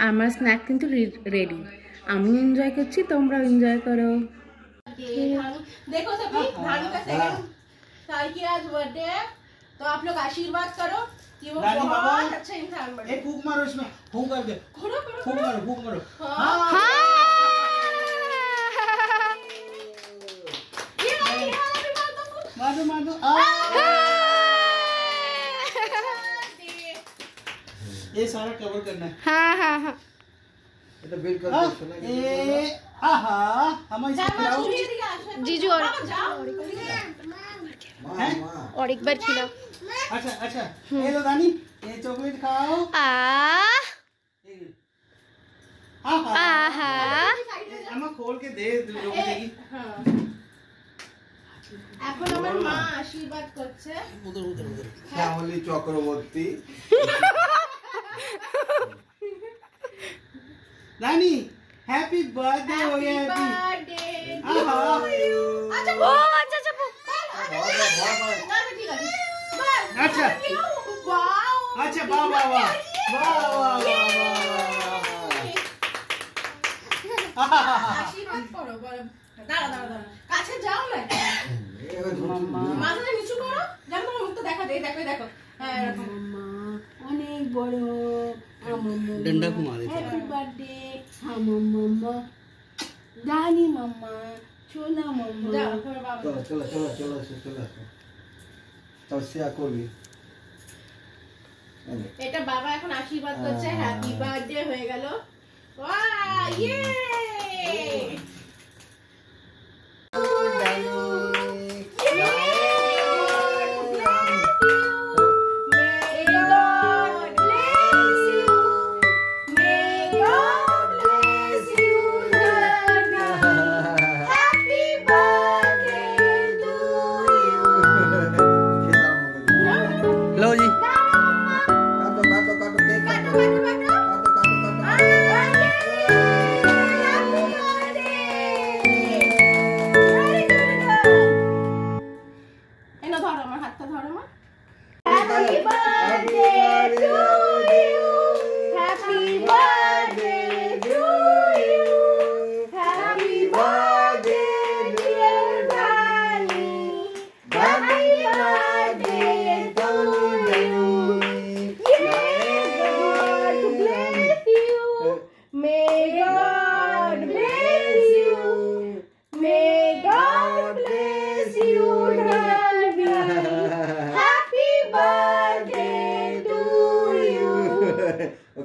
আমার স্ন্যাক কিন্তু রেডি। আমি এনজয় করছি, তোমরাও एंजॉय करो। देखो सभी, भानु का सेकंड साल की आज बर्थडे है, तो आप लोग आशीर्वाद करो कि वो बहुत अच्छा इंसान बने। एक फूंक मारो इसमें, फूंक कर दे, करो करो फूंक मारो, फूंक मारो। हां ये मारो मारो ये सारा कवर करना है। हाँ हाँ हाँ ये तो बिल कर दो सुना ये आहा हम इसे खिलाओ जीजू और एक बार खिलाओ। अच्छा अच्छा ये लो दानी, ये चॉकलेट खाओ। आहा अम्मा खोल के दे लोगों हां এখন আমার মা আশীর্বাদ করছে। उधर उधर उधर শ্যামলী চক্রবর্তী रानी हैप्पी बर्थडे हो गया। हैप्पी बर्थडे अच्छा वो अच्छा अच्छा अच्छा वाओ अच्छा वाह वाह वाह আশীর্বাদ করো। দাঁড়া দাঁড়া দাঁড়া কাছে যাও না, মাথাটা নিচু করো, যেন তোমার মুখটা দেখা দেয়। দেখো দেখো মাম্মা অনেক বড় डंडा घुमा दे। हैप्पी बर्थडे माम्मा दानी माम्मा छोला माम्मा। चलो चलो चलो चलो चलो तब से করবি। এটা বাবা এখন আশীর্বাদ করছে। হ্যাপি বার্থডে হয়ে গেল। ওয়াও ইয়ে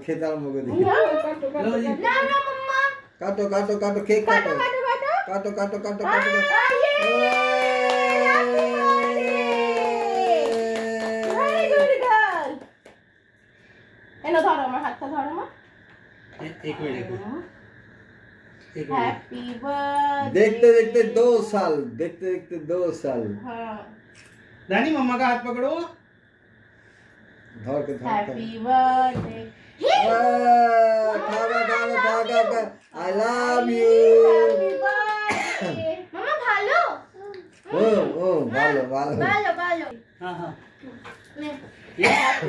खेताल मुगे देखिए ना ना मम्मा काटो काटो काटो केक काटो काटो काटो काटो काटो काटो वेरी गुड गर्ल। एनो धरो আমার হাতটা ধরো মা। एक मिनट हैप्पी बर्थडे। देखते देखते 2 साल, देखते देखते 2 साल। हां रानी मम्मा का हाथ पकड़ो, धर के धर। Happy birthday I love you. मामा ভালো। ভালো ভালো ভালো ভালো। हां हां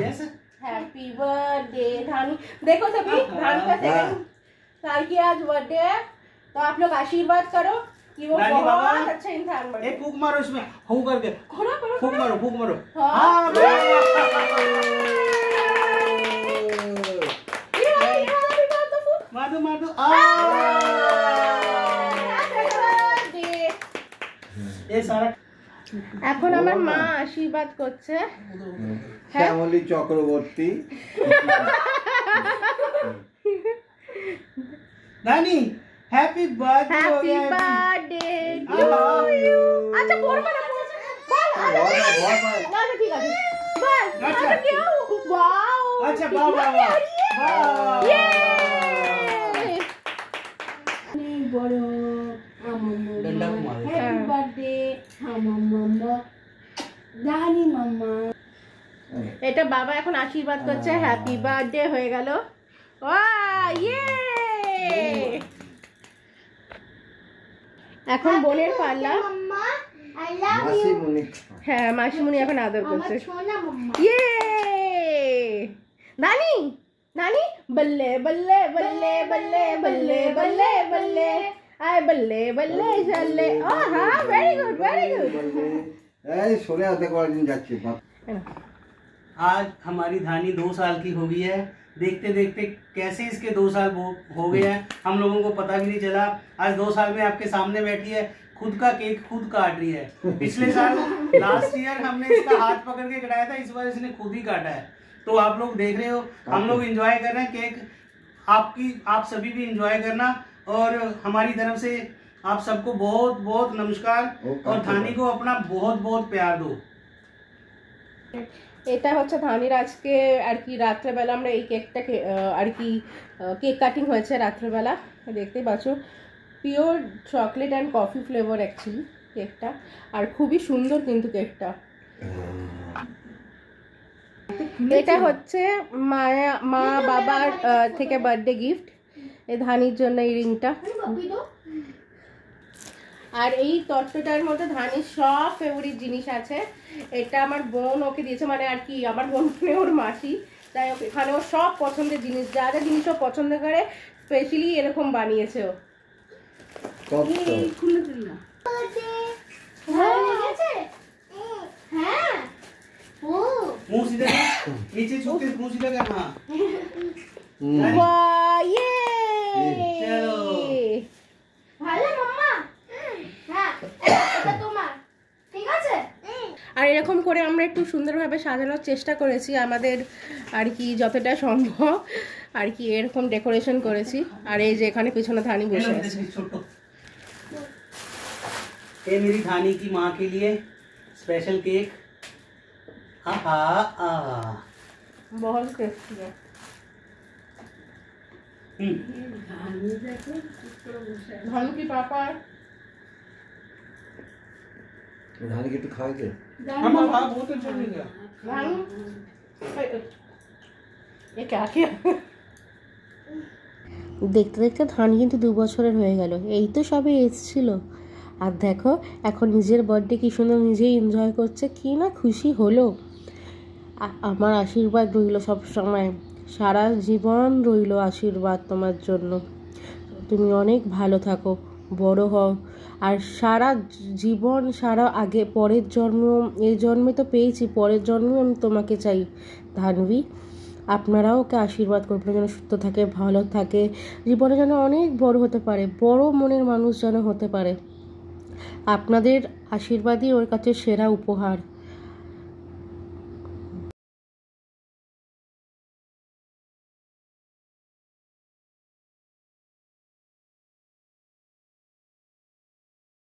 यस हैप्पी बर्थडे धानु। देखो सभी, धानु का सेकंड साल की आज बर्थडे है, तो आप लोग आशीर्वाद करो कि वो बहुत अच्छा इंसान बने। एक फूंक मारो इसमें, फूंक करके करो करो फूंक मारो, फूंक मारो। हां मारो मारो ये सारा এখন আমার মা আশীর্বাদ করছে। শ্যামলী চক্রবর্তী রানী হ্যাপি বার্থডে हो हैप्पी गया। Birthday to you. अच्छा পড়বা না, বল না ঠিক আছে বল। अच्छा क्या वाओ अच्छा वाह वाह वाह ये বড় মাম্মা डंडा घुमा दे। हैप्पी बर्थडे মাম্মা দানি মাম্মা। এটা বাবা এখন আশীর্বাদ করছে। হ্যাপি বার্থডে হয়ে গেল। ওয়াও ইয়ে এখন বোনের পাল্লা। মাম্মা আই লাভ ইউ। মাসিমণি, হ্যাঁ মাসিমণি এখন আদর করছে। আমার সোনা মাম্মা। ইয়ে নানি নানি बल्ले बल्ले बल्ले बल्ले बल्ले बल्ले बल्ले आए बल्ले बल्ले चले। हाँ वेरी गुड वेरी गुड। सोने आते को दिन जाच्छे। आज हमारी धानी 2 साल की हो गई है। देखते देखते कैसे इसके 2 साल हो गए हैं, हम लोगों को पता भी नहीं चला। आज 2 साल में आपके सामने बैठी है, खुद का केक खुद काट रही है। पिछले साल लास्ट ईयर हमने इसका हाथ पकड़ के कटाया था, इस बार इसने खुद ही काटा है। तो आप लोग देख रहे हो, हम लोग एंजॉय कर रहे हैं केक। आप सभी भी एंजॉय करना और हमारी तरफ से आप सबको बहुत बहुत नमस्कार और धानी को अपना बहुत बहुत प्यार दो। এটা হচ্ছে ধানির আজকে আর কি রাত্রেবেলা আমরা এই কেকটাকে আর কি কেক কাটিং হয়েছে রাত্রেবেলা, দেখতেই পাচ্ছ pure chocolate and coffee flavour actually কেকটা, আর খুবই সুন্দর কিন্তু কেকটা। এটা হচ্ছে মা বাবার থেকে বার্থডে গিফট এই ধানির জন্য, এই রিংটা। আর এই তত্ত্বটার মধ্যে ধানির সব ফেভারিট জিনিস আছে। এটা আমার বোন ওকে দিয়েছে, মানে আর কি আমার বোন ওর মাসি, তাই এখানে ওর সব পছন্দের জিনিস, যা যা জিনিস ও পছন্দ করে স্পেশালি এরকম বানিয়েছে ও। খুলে দিল না। मुंह सीधा कर, नीचे झुक के मुंह सीधा कर। हाँ वाह ये चलो ভালো মাম্মা। হ্যাঁ এটা তোমার, ঠিক আছে। আর এরকম করে আমরা একটু সুন্দরভাবে সাজানোর চেষ্টা করেছি আমাদের আর কি যতটা সম্ভব আর কি, এরকম ডেকোরেশন করেছি। আর এই যে এখানে পিছনে ধানি বসে আছে। ये मेरी धानी की माँ के लिए स्पेशल केक। बहुत टेस्टी है। धानी की पापा धानी के तो खाए थे। बहुत अच्छा लगा। धानी ये क्या किया? দেখতে দেখতে ধান কিন্তু 2 বছরের হয়ে গেল, এই তো সবে এসেছিল। আর দেখো এখন নিজের বার্থডে কি সুন্দর নিজেই এনজয় করছে, কি না খুশি হলো। আমার আশীর্বাদ রইল সব সময়, সারা জীবন রইল আশীর্বাদ তোমার জন্য। তুমি অনেক ভালো থাকো, বড় হও, আর সারা জীবন সারা আগে পরের জন্ম, এই জন্মে তো পেয়েছি, পরের জন্মে আমি তোমাকে চাই ধানবী। আপনারাও ওকে আশীর্বাদ করবেন যেন সুস্থ থাকে, ভালো থাকে, জীবনে যেন অনেক বড় হতে পারে, বড় মনের মানুষ যেন হতে পারে। আপনাদের আশীর্বাদই ওর কাছে সেরা উপহার।